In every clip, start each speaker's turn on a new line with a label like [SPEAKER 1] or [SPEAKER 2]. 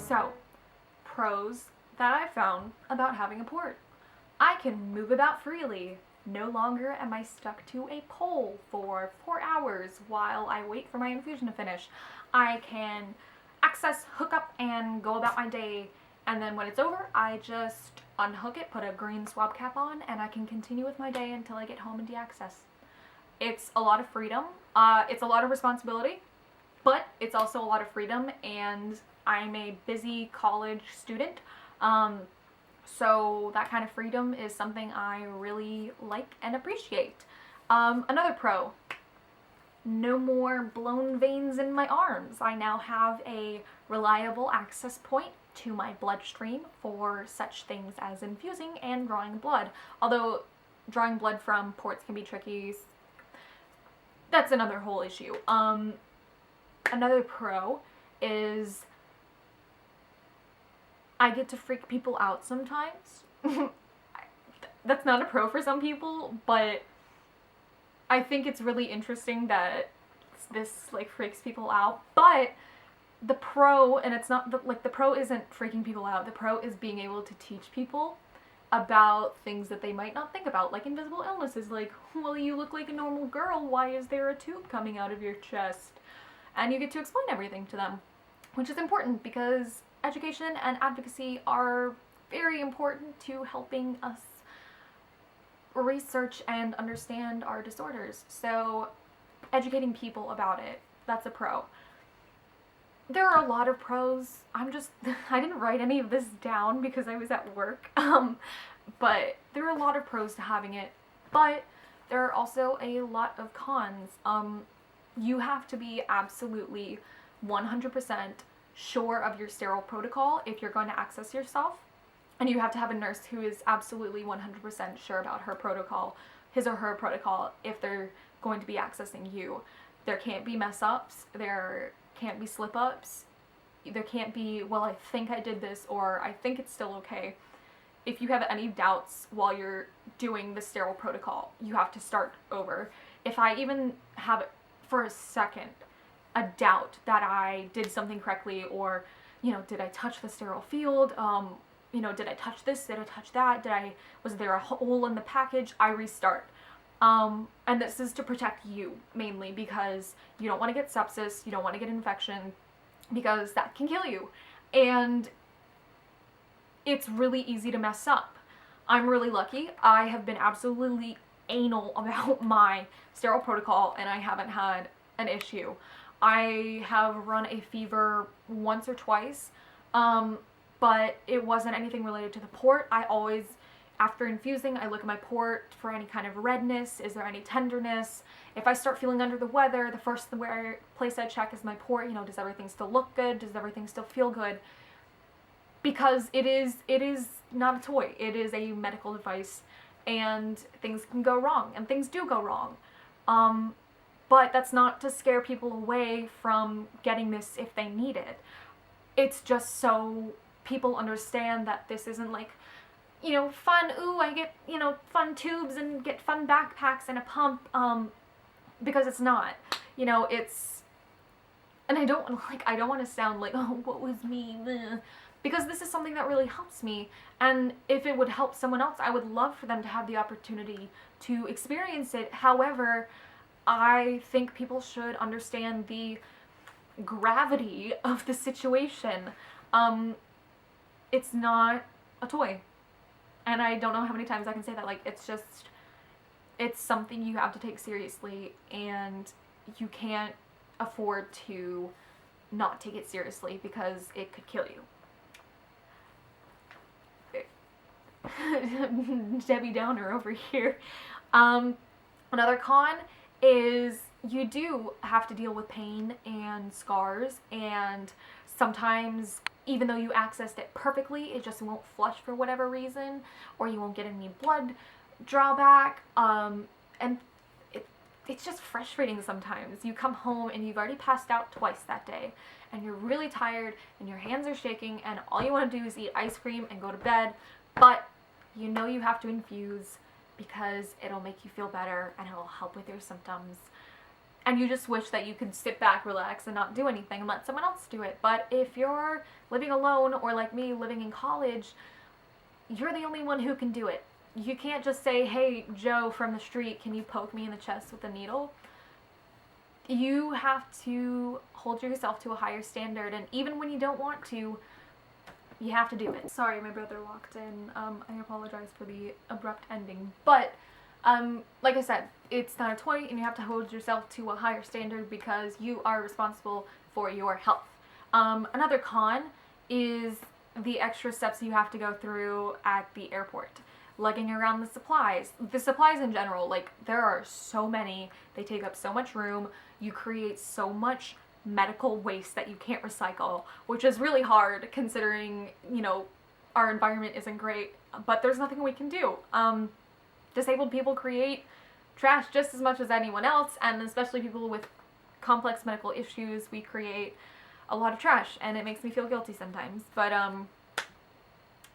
[SPEAKER 1] So, pros that I found about having a port. I can move about freely. No longer am I stuck to a pole for 4 hours while I wait for my infusion to finish. I can access, hook up, and go about my day. And then when it's over, I just unhook it, put a green swab cap on, and I can continue with my day until I get home and deaccess. It's a lot of freedom. It's a lot of responsibility, but it's also a lot of freedom, and I'm a busy college student. So that kind of freedom is something I really like and appreciate. Another pro, no more blown veins in my arms. I now have a reliable access point to my bloodstream for such things as infusing and drawing blood. Although drawing blood from ports can be tricky, that's another whole issue. Another pro is I get to freak people out sometimes. That's not a pro for some people, but I think it's really interesting that this like freaks people out. But the pro, and it's not the pro isn't freaking people out. The pro is being able to teach people about things that they might not think about, like invisible illnesses. Like, well, you look like a normal girl. Why is there a tube coming out of your chest? And you get to explain everything to them, which is important because education and advocacy are very important to helping us research and understand our disorders. So educating people about it, that's a pro. There are a lot of pros. I didn't write any of this down because I was at work. But there are a lot of pros to having it, but there are also a lot of cons. You have to be absolutely 100% sure of your sterile protocol if you're going to access yourself. And you have to have a nurse who is absolutely 100% sure about her protocol, his or her protocol, if they're going to be accessing you. There can't be mess ups, there can't be slip ups, there can't be, well, I think I did this, or I think it's still okay. If you have any doubts while you're doing the sterile protocol, you have to start over. If I even have for a second a doubt that I did something correctly, or, did I touch the sterile field? Did I touch this? Did I touch that? Was there a hole in the package? I restart. And this is to protect you mainly because you don't want to get sepsis, you don't want to get infection, because that can kill you. And it's really easy to mess up. I'm really lucky. I have been absolutely anal about my sterile protocol and I haven't had an issue. I have run a fever once or twice, but it wasn't anything related to the port. I always, after infusing, I look at my port for any kind of redness. Is there any tenderness? If I start feeling under the weather, the first place I check is my port. Does everything still look good? Does everything still feel good? Because it is not a toy. It is a medical device, and things can go wrong, and things do go wrong. But that's not to scare people away from getting this if they need it. It's just so people understand that this isn't like, fun, ooh, I get, fun tubes and get fun backpacks and a pump, because it's not. It's, and I don't want to sound like, oh, what was me, because this is something that really helps me, and if it would help someone else, I would love for them to have the opportunity to experience it. However, I think people should understand the gravity of the situation. It's not a toy. And I don't know how many times I can say that. Like, it's something you have to take seriously, and you can't afford to not take it seriously because it could kill you. Debbie Downer over here. Another con is you do have to deal with pain and scars, and sometimes even though you accessed it perfectly, it just won't flush for whatever reason, or you won't get any blood drawback, and it's just frustrating sometimes. You come home and you've already passed out twice that day, and you're really tired, and your hands are shaking, and all you want to do is eat ice cream and go to bed, but you have to infuse because it'll make you feel better and it'll help with your symptoms. and you just wish that you could sit back, relax, and not do anything and let someone else do it. But if you're living alone, or like me, living in college, you're the only one who can do it. You can't just say, hey, Joe from the street, can you poke me in the chest with a needle? You have to hold yourself to a higher standard, and even when you don't want to, you have to do it. Sorry, my brother walked in. I apologize for the abrupt ending. But, like I said, it's not a toy, and you have to hold yourself to a higher standard because you are responsible for your health. Another con is the extra steps you have to go through at the airport. Lugging around the supplies. The supplies in general, like, there are so many. They take up so much room. You create so much medical waste that you can't recycle, which is really hard considering, you know, our environment isn't great, but there's nothing we can do. Disabled people create trash just as much as anyone else, and especially people with complex medical issues, we create a lot of trash, and it makes me feel guilty sometimes. But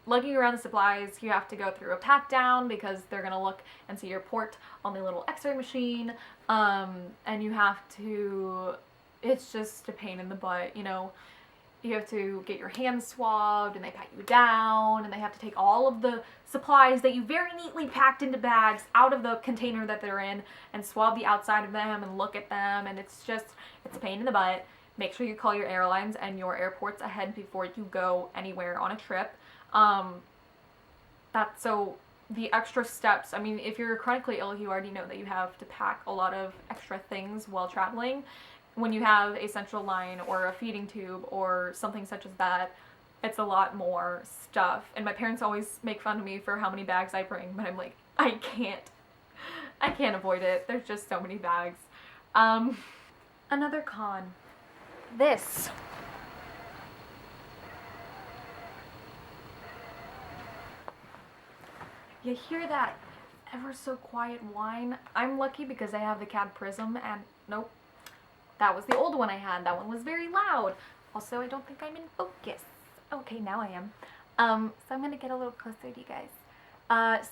[SPEAKER 1] lugging around the supplies, you have to go through a pat down because they're gonna look and see your port on the little x-ray machine, and you have to, it's just a pain in the butt, you know. You have to get your hands swabbed, and they pat you down, and they have to take all of the supplies that you very neatly packed into bags out of the container that they're in and swab the outside of them and look at them, and it's a pain in the butt. Make sure you call your airlines and your airports ahead before you go anywhere on a trip. So the extra steps, I mean, if you're chronically ill, you already know that you have to pack a lot of extra things while traveling. When you have a central line or a feeding tube or something such as that, it's a lot more stuff. And my parents always make fun of me for how many bags I bring, but I'm like, I can't avoid it. There's just so many bags. Another con. This. You hear that ever so quiet whine? I'm lucky because I have the CAD Prism, and nope, that was the old one I had. That one was very loud. Also, I don't think I'm in focus. Okay, now I am. So I'm gonna get a little closer to you guys.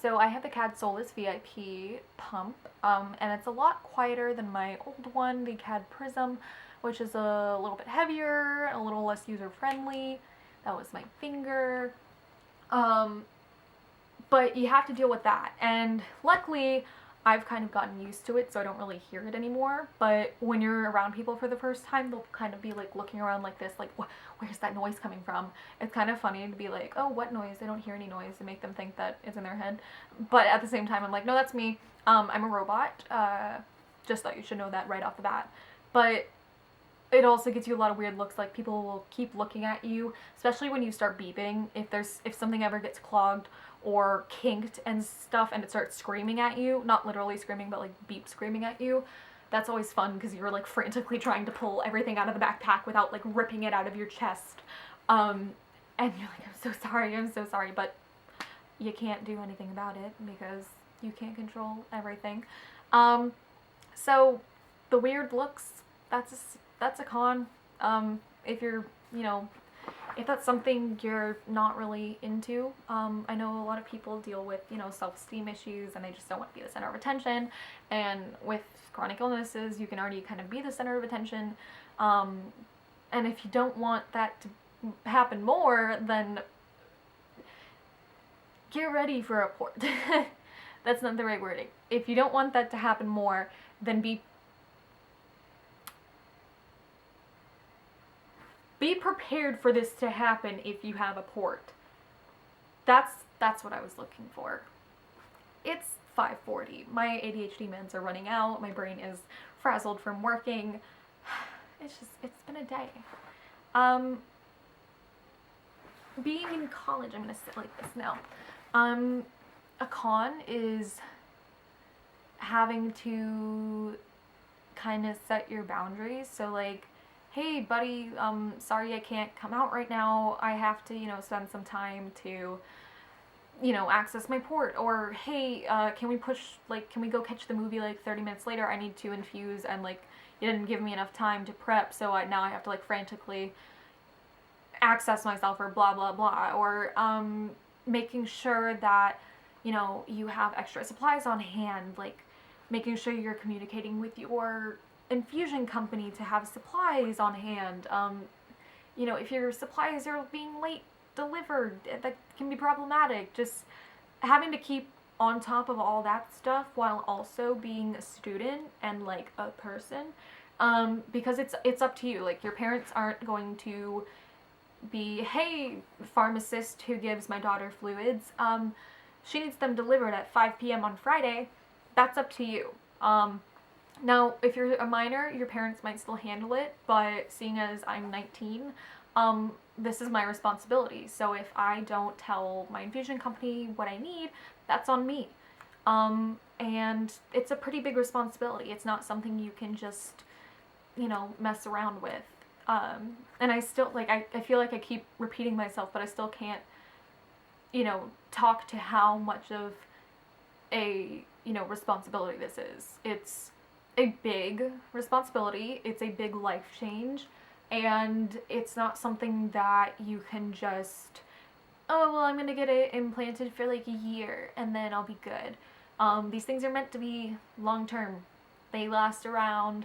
[SPEAKER 1] So I have the CAD Solus VIP pump, and it's a lot quieter than my old one, the CAD Prism, which is a little bit heavier, a little less user-friendly. That was my finger. But you have to deal with that, and luckily I've kind of gotten used to it, so I don't really hear it anymore. But when you're around people for the first time, they'll kind of be like looking around like this, like, where's that noise coming from? It's kind of funny to be like, oh, what noise? I don't hear any noise, and make them think that it's in their head. But at the same time, I'm like, no, that's me. I'm a robot. Just thought you should know that right off the bat. But it also gets you a lot of weird looks, like people will keep looking at you, especially when you start beeping. If something ever gets clogged or kinked and stuff, and it starts screaming at you, not literally screaming, but like beep screaming at you, that's always fun because you're like frantically trying to pull everything out of the backpack without like ripping it out of your chest. And you're like, I'm so sorry, but you can't do anything about it because you can't control everything. So the weird looks, that's a con. If you're, you know, if that's something you're not really into. I know a lot of people deal with, you know, self-esteem issues, and they just don't want to be the center of attention. And with chronic illnesses, you can already kind of be the center of attention. And if you don't want that to happen more, then get ready for a port. That's not the right wording. If you don't want that to happen more, then be prepared for this to happen if you have a port. That's what I was looking for. It's 5:40. My ADHD meds are running out. My brain is frazzled from working. It's been a day. Being in college, I'm gonna sit like this now. A con is having to kind of set your boundaries. So like, hey buddy, sorry I can't come out right now. I have to, you know, spend some time to, you know, access my port. Or hey, can we go catch the movie like 30 minutes later? I need to infuse, and like, you didn't give me enough time to prep, so now I have to like frantically access myself, or blah blah blah. Or making sure that, you know, you have extra supplies on hand, like making sure you're communicating with your infusion company to have supplies on hand. If your supplies are being late delivered, that can be problematic. Just having to keep on top of all that stuff while also being a student and like a person, because it's up to you. Like, your parents aren't going to be, hey, pharmacist who gives my daughter fluids, she needs them delivered at 5 p.m. on Friday. That's up to you. Now, if you're a minor, your parents might still handle it, but seeing as I'm 19, this is my responsibility. So if I don't tell my infusion company what I need, that's on me. And it's a pretty big responsibility. It's not something you can just, mess around with. And I still, like, I feel like I keep repeating myself, but I still can't, talk to how much of a, responsibility this is. It's a big responsibility. It's a big life change. And it's not something that you can just, oh, well, I'm going to get it implanted for like a year and then I'll be good. These things are meant to be long term. They last around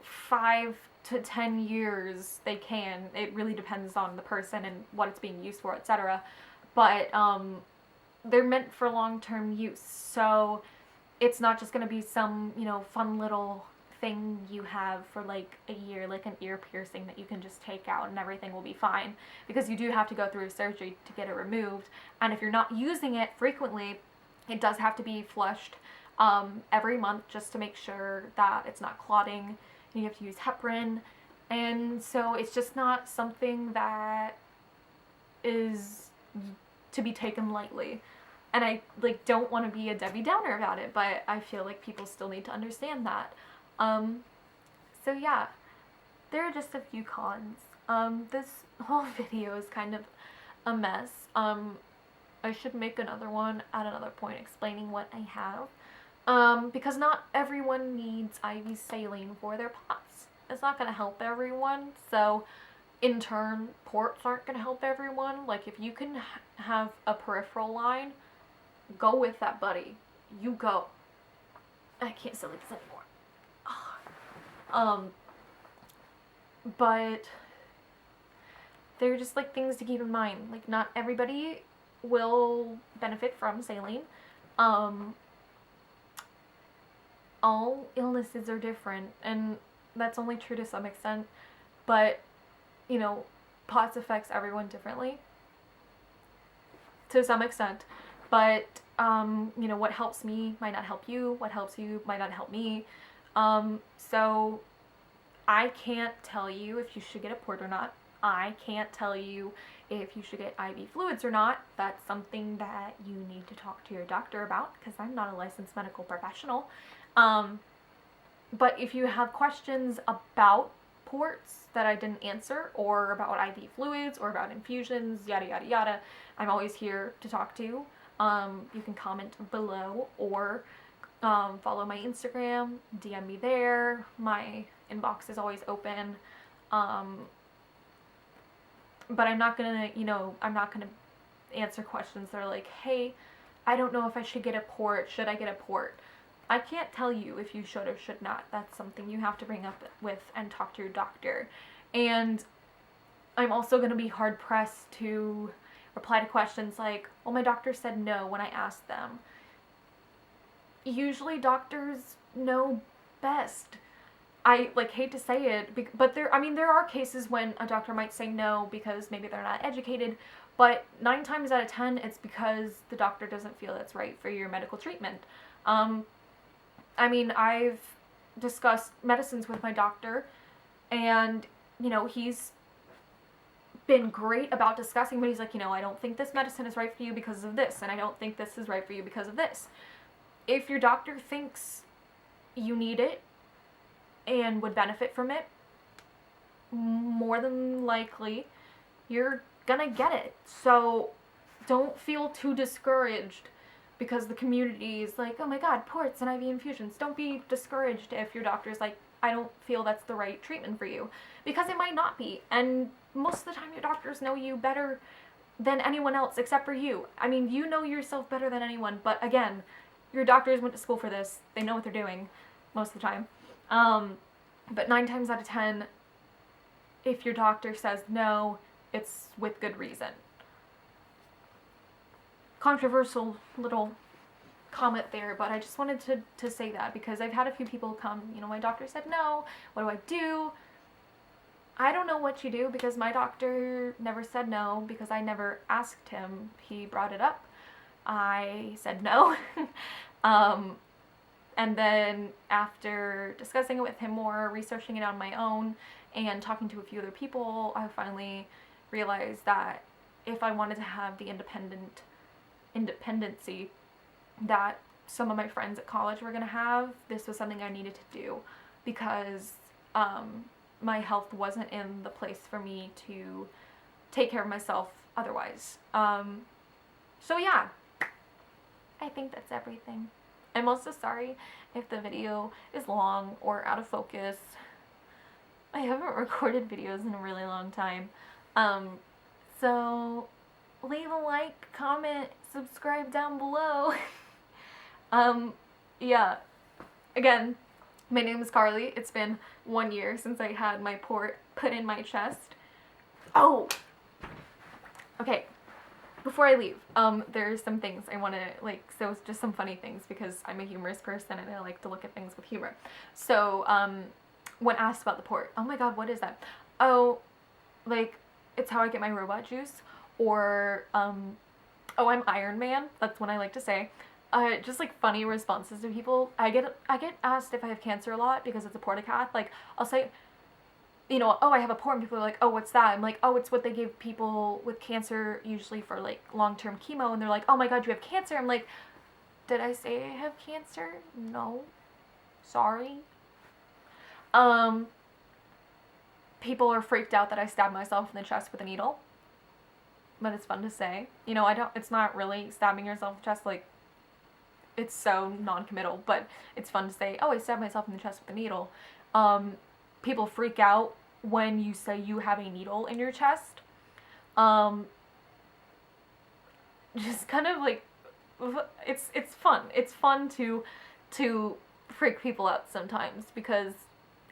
[SPEAKER 1] 5 to 10 years. They can. It really depends on the person and what it's being used for, etc. But they're meant for long-term use. So it's not just going to be some, fun little thing you have for like a year, like an ear piercing that you can just take out and everything will be fine, because you do have to go through surgery to get it removed. And if you're not using it frequently, it does have to be flushed every month just to make sure that it's not clotting. You have to use heparin, and so it's just not something that is to be taken lightly. And I don't want to be a Debbie Downer about it, but I feel like people still need to understand that. So yeah, there are just a few cons. This whole video is kind of a mess. I should make another one at another point explaining what I have. Because not everyone needs IV saline for their POTS. It's not going to help everyone, so in turn, ports aren't going to help everyone. Like, if you can have a peripheral line, go with that, buddy. You go. I can't say this anymore. But they're just like things to keep in mind. Like, not everybody will benefit from saline. All illnesses are different, and that's only true to some extent, but POTS affects everyone differently to some extent. But what helps me might not help you, what helps you might not help me. So I can't tell you if you should get a port or not. I can't tell you if you should get IV fluids or not. That's something that you need to talk to your doctor about, because I'm not a licensed medical professional. But if you have questions about ports that I didn't answer, or about IV fluids, or about infusions, yada yada yada, I'm always here to talk to. You can comment below, or follow my Instagram, DM me there. My inbox is always open. But I'm not gonna, answer questions that are like, hey, I don't know if I should get a port. Should I get a port? I can't tell you if you should or should not. That's something you have to bring up with and talk to your doctor. And I'm also going to be hard pressed to reply to questions like, well, my doctor said no when I asked them. Usually doctors know best. I hate to say it, but there are cases when a doctor might say no because maybe they're not educated, but 9 times out of 10 it's because the doctor doesn't feel it's right for your medical treatment. I've discussed medicines with my doctor, and he's been great about discussing, but he's like, I don't think this medicine is right for you because of this, and I don't think this is right for you because of this. If your doctor thinks you need it and would benefit from it, more than likely you're gonna get it. So don't feel too discouraged because the community is like, oh my god, ports and IV infusions. Don't be discouraged if your doctor's like, I don't feel that's the right treatment for you, because it might not be. And most of the time your doctors know you better than anyone else except for you. You know yourself better than anyone, but again, your doctors went to school for this. They know what they're doing. most of the time. But 9 times out of 10, if your doctor says no, it's with good reason. Controversial little comment there, but I just wanted to say that because I've had a few people come, my doctor said no, what do I do? I don't know what you do because my doctor never said no because I never asked him. He brought it up. I said no. And then after discussing it with him more, researching it on my own, and talking to a few other people, I finally realized that if I wanted to have the independency that some of my friends at college were going to have, this was something I needed to do because my health wasn't in the place for me to take care of myself otherwise. So yeah, I think that's everything. I'm also sorry if the video is long or out of focus. I haven't recorded videos in a really long time. So leave a like, comment, subscribe down below. Yeah. Again, my name is Carly. It's been 1 year since I had my port put in my chest. Oh! Okay. Before I leave, there's some things I want to, so just some funny things because I'm a humorous person and I like to look at things with humor. So, when asked about the port, oh my god, what is that? Oh, it's how I get my robot juice, or, oh, I'm Iron Man, that's what I like to say. Just funny responses to people. I get asked if I have cancer a lot because it's a portacath. I'll say, oh, I have a port, and people are like, oh, what's that? I'm like, oh, it's what they give people with cancer usually for long-term chemo, and they're like, oh my god, you have cancer. I'm like, did I say I have cancer? No. Sorry. People are freaked out that I stabbed myself in the chest with a needle. But it's fun to say. It's not really stabbing yourself in the chest, it's so non-committal, but it's fun to say, oh, I stabbed myself in the chest with a needle. People freak out when you say you have a needle in your chest. Just kind of it's fun. It's fun to freak people out sometimes because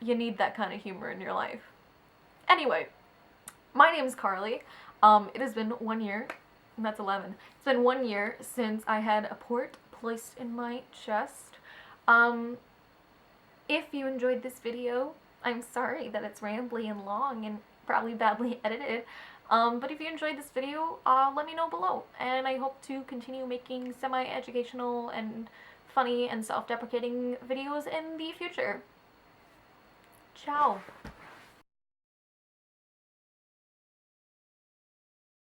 [SPEAKER 1] you need that kind of humor in your life. Anyway, my name's Carly. It has been 1 year, and that's 11. It's been 1 year since I had a port placed in my chest. If you enjoyed this video, I'm sorry that it's rambly and long and probably badly edited, but if you enjoyed this video, let me know below, and I hope to continue making semi-educational and funny and self-deprecating videos in the future. Ciao!